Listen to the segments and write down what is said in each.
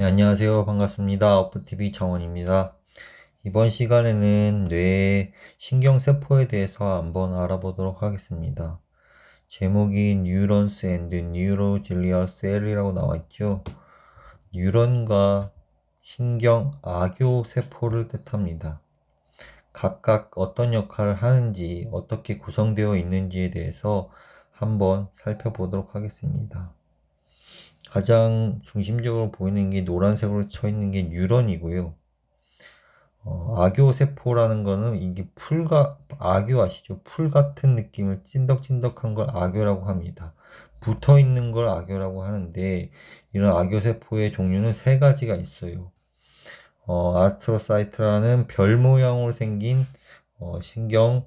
네, 안녕하세요. 반갑습니다. 오프TV 정원입니다. 이번 시간에는 뇌의 신경세포에 대해서 한번 알아보도록 하겠습니다. 제목이 Neurons and Neuroglial Cell이라고 나와 있죠. 뉴런과 신경 아교세포를 뜻합니다. 각각 어떤 역할을 하는지, 어떻게 구성되어 있는지에 대해서 한번 살펴보도록 하겠습니다. 가장 중심적으로 보이는 게 노란색으로 쳐 있는 게 뉴런이고요. 아교세포라는 거는 이게 아교 아시죠? 풀 같은 느낌을 찐덕찐덕한 걸 아교라고 합니다. 붙어 있는 걸 아교라고 하는데, 이런 아교세포의 종류는 세 가지가 있어요. 아스트로사이트라는 별 모양으로 생긴 신경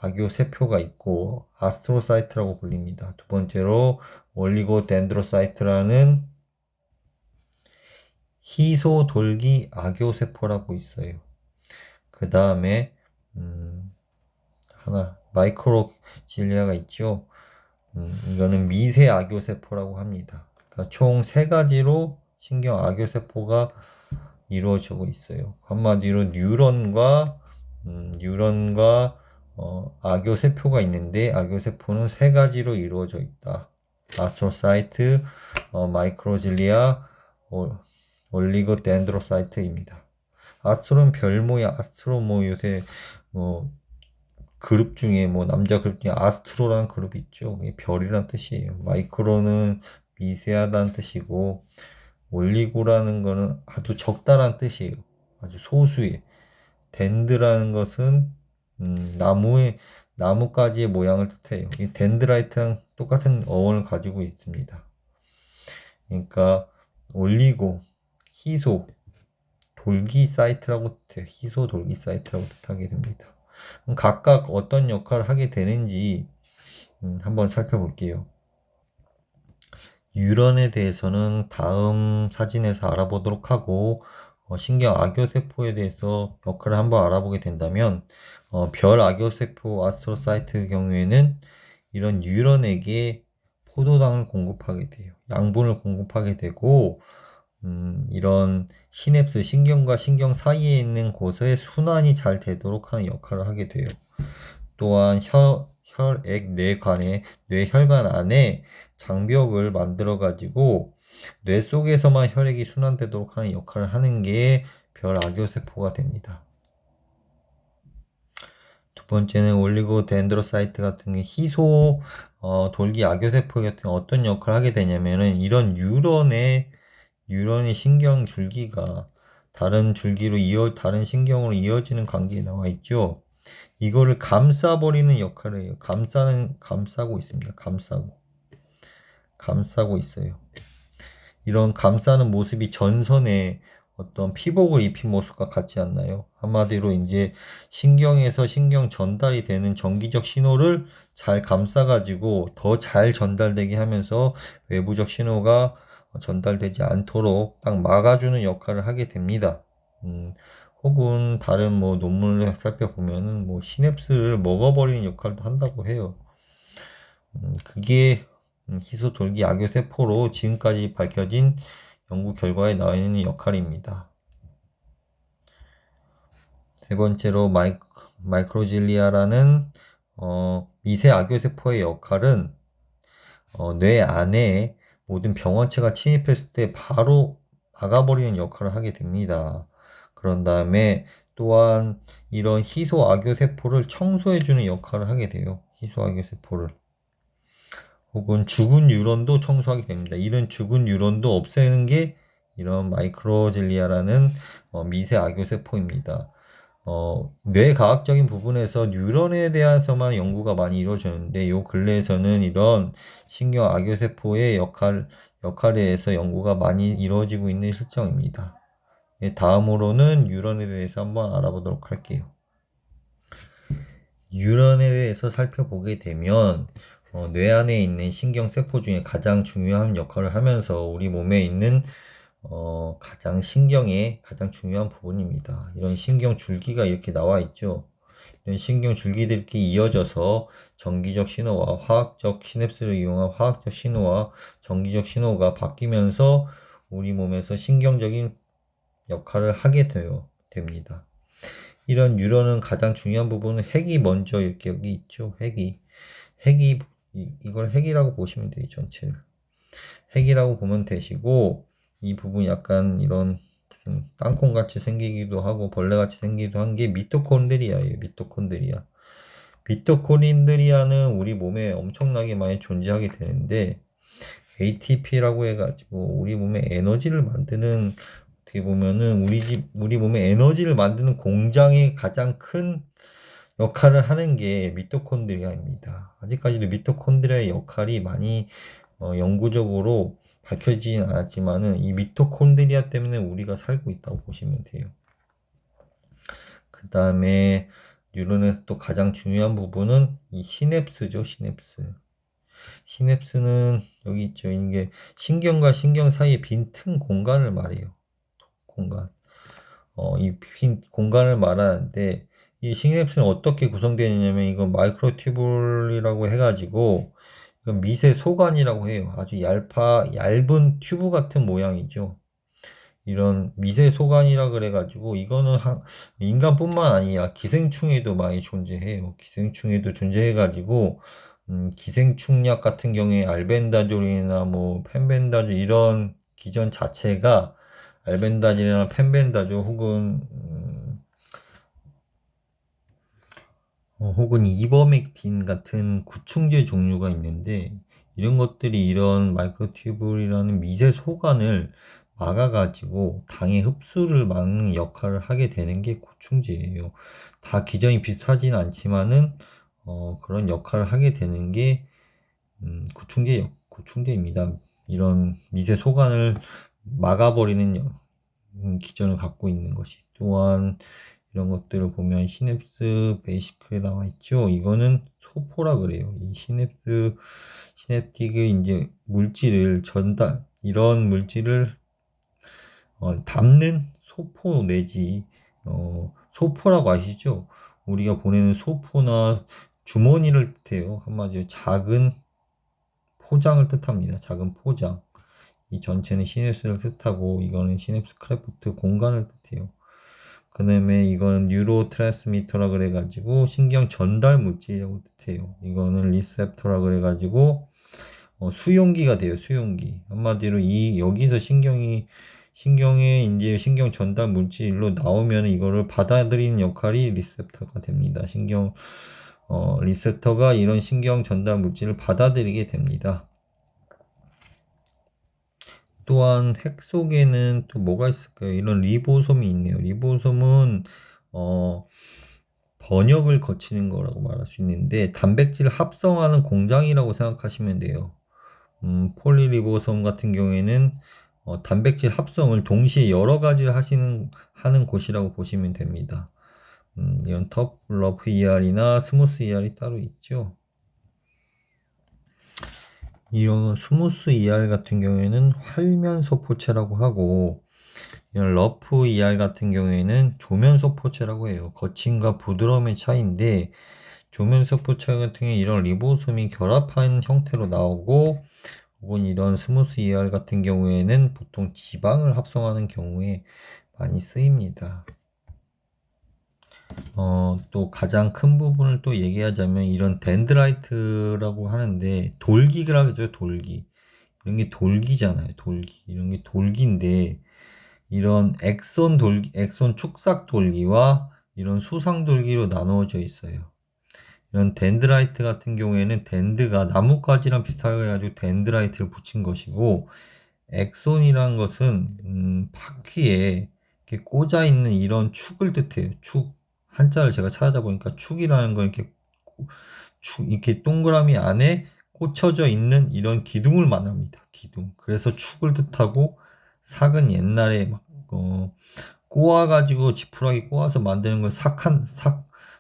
아교세포가 있고, 아스트로사이트라고 불립니다. 두 번째로 올리고덴드로사이트라는 희소돌기 아교세포라고 있어요. 그 다음에 하나 마이크로질리아가 있죠. 이거는 미세 아교세포라고 합니다. 그러니까 총 세 가지로 신경 아교세포가 이루어지고 있어요. 한마디로 뉴런과 아교세포가 있는데, 아교세포는 세 가지로 이루어져 있다. 아스트로사이트, 마이크로질리아, 올리고덴드로사이트입니다. 아스트로는 별 모양, 아스트로 뭐 요새 뭐 그룹 중에 뭐 남자 그룹 중에 아스트로라는 그룹이 있죠. 이게 별이란 뜻이에요. 마이크로는 미세하다는 뜻이고, 올리고라는 거는 아주 적다란 뜻이에요. 아주 소수의. 덴드라는 것은 나뭇가지의 모양을 뜻해요. 이 덴드라이트랑 똑같은 어원을 가지고 있습니다. 그러니까 올리고, 희소, 돌기 사이트라고 뜻해요. 희소 돌기 사이트라고 뜻하게 됩니다. 그럼 각각 어떤 역할을 하게 되는지 한번 살펴볼게요. 뉴런에 대해서는 다음 사진에서 알아보도록 하고, 신경 악교세포에 대해서 역할을 한번 알아보게 된다면, 별 악교세포 아스트로사이트의 경우에는 이런 뉴런에게 포도당을 공급하게 돼요. 양분을 공급하게 되고, 이런 시냅스, 신경과 신경 사이에 있는 곳에 순환이 잘 되도록 하는 역할을 하게 돼요. 또한 혈액 뇌관에, 뇌혈관 안에 장벽을 만들어 가지고 뇌 속에서만 혈액이 순환되도록 하는 역할을 하는 게 별악교세포가 됩니다. 두 번째는 올리고덴드로사이트 같은 게 희소 돌기 악교세포 같은 게 어떤 역할을 하게 되냐면은, 이런 뉴런의 신경 줄기가 다른 신경으로 이어지는 관계에 나와 있죠. 이거를 감싸버리는 역할을 해요. 감싸고 있습니다. 감싸고 있어요. 이런 감싸는 모습이 전선에 어떤 피복을 입힌 모습과 같지 않나요? 한마디로 이제 신경에서 신경 전달이 되는 정기적 신호를 잘 감싸가지고 더 잘 전달되게 하면서 외부적 신호가 전달되지 않도록 딱 막아주는 역할을 하게 됩니다. 혹은 다른 뭐 논문을 살펴보면은 뭐 시냅스를 먹어버리는 역할도 한다고 해요. 그게 희소돌기 악교세포로 지금까지 밝혀진 연구 결과에 나와 있는 역할입니다. 세 번째로 마이크로질리아라는 미세 악교세포의 역할은 뇌 안에 모든 병원체가 침입했을 때 바로 막아버리는 역할을 하게 됩니다. 그런 다음에 또한 이런 희소악교세포를 청소해주는 역할을 하게 돼요. 희소악교세포를. 혹은 죽은 뉴런도 청소하게 됩니다. 이런 죽은 뉴런도 없애는 게 이런 마이크로질리아라는 미세 악교세포입니다. 뇌과학적인 부분에서 뉴런에 대해서만 연구가 많이 이루어졌는데, 요 근래에서는 이런 신경 악교세포의 역할에 대해서 연구가 많이 이루어지고 있는 실정입니다. 네, 다음으로는 뉴런에 대해서 한번 알아보도록 할게요. 뉴런에 대해서 살펴보게 되면, 뇌 안에 있는 신경세포 중에 가장 중요한 역할을 하면서 우리 몸에 있는 신경의 가장 중요한 부분입니다. 이런 신경 줄기가 이렇게 나와 있죠. 이런 신경 줄기들끼리 이어져서 전기적 신호와 화학적 시냅스를 이용한 화학적 신호와 전기적 신호가 바뀌면서 우리 몸에서 신경적인 역할을 하게 됩니다. 이런 뉴런은 가장 중요한 부분은 핵이 먼저 이렇게 여기 있죠. 핵이 이걸 핵이라고 보시면 돼요. 전체를 핵이라고 보면 되시고, 이 부분 약간 이런 무슨 땅콩같이 생기기도 하고 벌레같이 생기기도 한 게 미토콘드리아예요. 미토콘드리아는 우리 몸에 엄청나게 많이 존재하게 되는데, ATP라고 해가지고 우리 몸에 에너지를 만드는, 어떻게 보면은 우리 몸에 에너지를 만드는 공장의 가장 큰 역할을 하는 게 미토콘드리아입니다. 아직까지도 미토콘드리아의 역할이 많이 연구적으로 밝혀지진 않았지만은 이 미토콘드리아 때문에 우리가 살고 있다고 보시면 돼요. 그 다음에 뉴런에서 또 가장 중요한 부분은 이 시냅스죠. 시냅스는 여기 있죠. 이게 신경과 신경 사이의 빈 틈 공간을 말해요. 이 빈 공간을 말하는데, 이 시냅스는 어떻게 구성되느냐면 이건 마이크로튜뷴이라고 해가지고 이건 미세 소관이라고 해요. 아주 얇은 튜브 같은 모양이죠. 이런 미세 소관이라 그래가지고 이거는 인간뿐만 아니라 기생충에도 많이 존재해요. 기생충에도 존재해가지고 기생충약 같은 경우에 알벤다졸이나 뭐 펜벤다졸 이런 기전 자체가 알벤다졸이나 펜벤다졸 혹은 이버맥틴 같은 구충제 종류가 있는데, 이런 것들이 이런 마이크로튜뷴이라는 미세 소관을 막아가지고 당의 흡수를 막는 역할을 하게 되는 게 구충제예요. 다 기전이 비슷하지는 않지만은 그런 역할을 하게 되는 게 구충제입니다. 이런 미세 소관을 막아버리는 기전을 갖고 있는 것이. 또한 이런 것들을 보면 시냅스 베이시클에 나와 있죠. 이거는 소포라 그래요. 이 시냅틱의 이제 물질을 이런 물질을 담는 소포 내지 소포라고 아시죠? 우리가 보내는 소포나 주머니를 뜻해요. 한마디로 작은 포장을 뜻합니다. 작은 포장. 이 전체는 시냅스를 뜻하고 이거는 시냅스 크래프트 공간을 뜻해요. 그 다음에 이건 뉴로 트랜스미터라 그래가지고 신경 전달 물질이라고 뜻해요. 이거는 리셉터라 그래가지고 수용기가 돼요. 수용기. 한마디로 여기서 신경의 이제 신경 전달 물질로 나오면 이거를 받아들이는 역할이 리셉터가 됩니다. 리셉터가 이런 신경 전달 물질을 받아들이게 됩니다. 또한 핵 속에는 또 뭐가 있을까요? 이런 리보솜이 있네요. 리보솜은 번역을 거치는 거라고 말할 수 있는데 단백질을 합성하는 공장이라고 생각하시면 돼요. 폴리리보솜 같은 경우에는 단백질 합성을 동시에 여러 가지를 하는 곳이라고 보시면 됩니다. 이런 러프 ER이나 스무스 ER이 따로 있죠. 이런 스무스 ER 같은 경우에는 활면소포체라고 하고, 이런 러프 ER 같은 경우에는 조면소포체라고 해요. 거침과 부드러움의 차이인데, 조면소포체 같은 경우에 이런 리보솜이 결합한 형태로 나오고, 혹은 이런 스무스 ER 같은 경우에는 보통 지방을 합성하는 경우에 많이 쓰입니다. 또 가장 큰 부분을 또 얘기하자면 이런 덴드라이트라고 하는데 돌기라죠, 돌기. 이런 게 돌기잖아요, 돌기. 이런 게 돌기인데 이런 엑손 축삭 돌기와 이런 수상 돌기로 나누어져 있어요. 이런 덴드라이트 같은 경우에는 덴드가 나뭇가지랑 비슷하게 해가지고 덴드라이트를 붙인 것이고, 엑손이란 것은 바퀴에 이렇게 꽂아 있는 이런 축을 뜻해요. 한자를 제가 찾아보니까 축이라는 건 이렇게 동그라미 안에 꽂혀져 있는 이런 기둥을 말합니다. 기둥. 그래서 축을 뜻하고, 삭은 옛날에 막 꼬아가지고 지푸라기 꼬아서 만드는 걸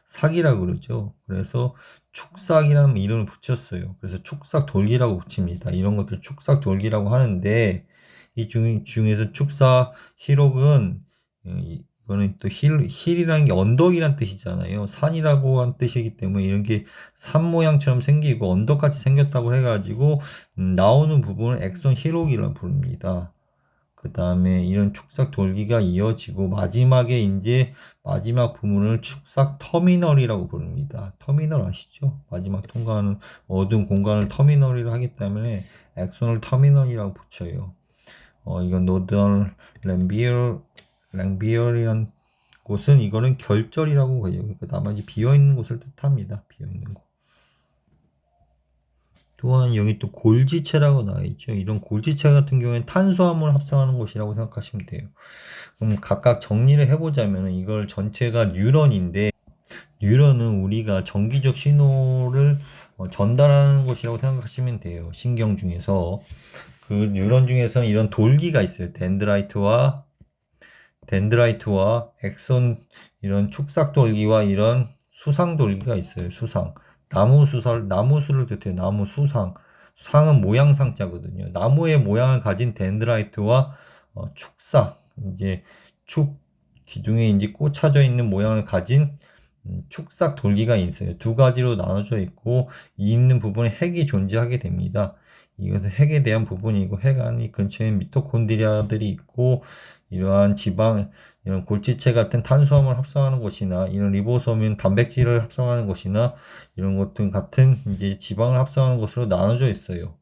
삭이라고 그러죠. 그래서 축삭이라는 이름을 붙였어요. 그래서 축삭 돌기라고 붙입니다. 이런 것들 축삭 돌기라고 하는데, 이 중에서 축삭 히록은 이거는 또 힐이라는 게 언덕이란 뜻이잖아요. 산이라고 한 뜻이기 때문에 이런 게 산 모양처럼 생기고 언덕같이 생겼다고 해가지고 나오는 부분을 엑손 히록이라고 부릅니다. 그 다음에 이런 축삭 돌기가 이어지고 마지막에 이제 마지막 부분을 축삭 터미널이라고 부릅니다. 터미널 아시죠? 마지막 통과하는 어두운 공간을 터미널이라고 하기 때문에 엑소널 터미널이라고 붙여요. 이건 노던 랭비얼이란 곳은 이거는 결절이라고 해요. 그러니까 나머지 비어있는 곳을 뜻합니다. 비어있는 곳. 또한 여기 또 골지체라고 나와 있죠. 이런 골지체 같은 경우에는 탄수화물 합성하는 곳이라고 생각하시면 돼요. 그럼 각각 정리를 해보자면 이걸 전체가 뉴런인데 뉴런은 우리가 전기적 신호를 전달하는 곳이라고 생각하시면 돼요. 신경 중에서 그 뉴런 중에서는 이런 돌기가 있어요. 덴드라이트와 엑손 이런 축삭 돌기와 이런 수상 돌기가 있어요. 수상. 나무수를 뜻해요. 나무 수상. 상은 모양상자거든요. 나무의 모양을 가진 덴드라이트와 축삭. 이제 기둥에 이제 꽂혀져 있는 모양을 가진 축삭 돌기가 있어요. 두 가지로 나눠져 있고 이 있는 부분에 핵이 존재하게 됩니다. 이것은 핵에 대한 부분이고 핵 안이 근처에 미토콘드리아들이 있고 이러한 이런 골지체 같은 탄수화물 합성하는 곳이나 이런 리보솜인 단백질을 합성하는 곳이나 이런 것들 같은 이제 지방을 합성하는 곳으로 나눠져 있어요.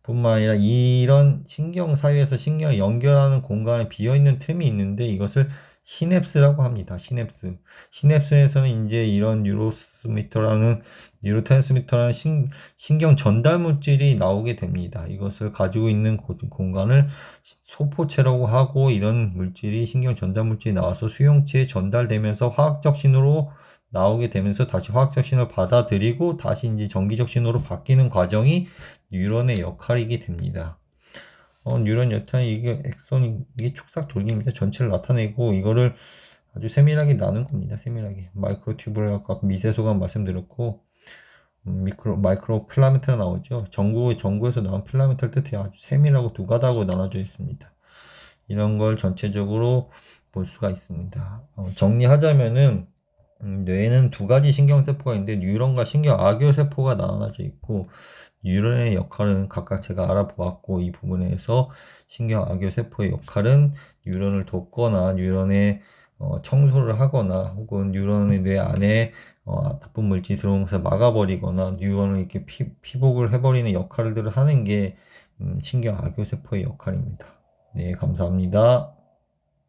뿐만 아니라 이런 신경 사이에서 신경을 연결하는 공간에 비어있는 틈이 있는데 이것을 시냅스라고 합니다. 시냅스에서는 이제 이런 뉴로트랜스미터라는 신경 전달 물질이 나오게 됩니다. 이것을 가지고 있는 공간을 소포체라고 하고 이런 물질이 신경 전달 물질이 나와서 수용체에 전달되면서 화학적 신호로 나오게 되면서 다시 화학적 신호를 받아들이고 다시 이제 전기적 신호로 바뀌는 과정이 뉴런의 역할이게 됩니다. 뉴런 역할이 이게 축삭 돌기입니다. 전체를 나타내고 이거를 아주 세밀하게 나눈 겁니다. 세밀하게 마이크로 튜브를 아까 미세소감 말씀드렸고 마이크로 필라멘트가 나오죠. 전구에서 나온 필라멘트를 뜻해 아주 세밀하고 두 가닥으로 나눠져 있습니다. 이런 걸 전체적으로 볼 수가 있습니다. 정리하자면은 뇌에는 두 가지 신경세포가 있는데 뉴런과 신경악교세포가 나눠져 있고 뉴런의 역할은 각각 제가 알아보았고 이 부분에서 신경악교세포의 역할은 뉴런을 돕거나 뉴런의 청소를 하거나 혹은 뉴런의 뇌 안에 나쁜 물질이 들어오는 것을 막아버리거나 뉴런을 이렇게 피복을 해버리는 역할들을 하는 게 신경악교세포의 역할입니다. 네, 감사합니다.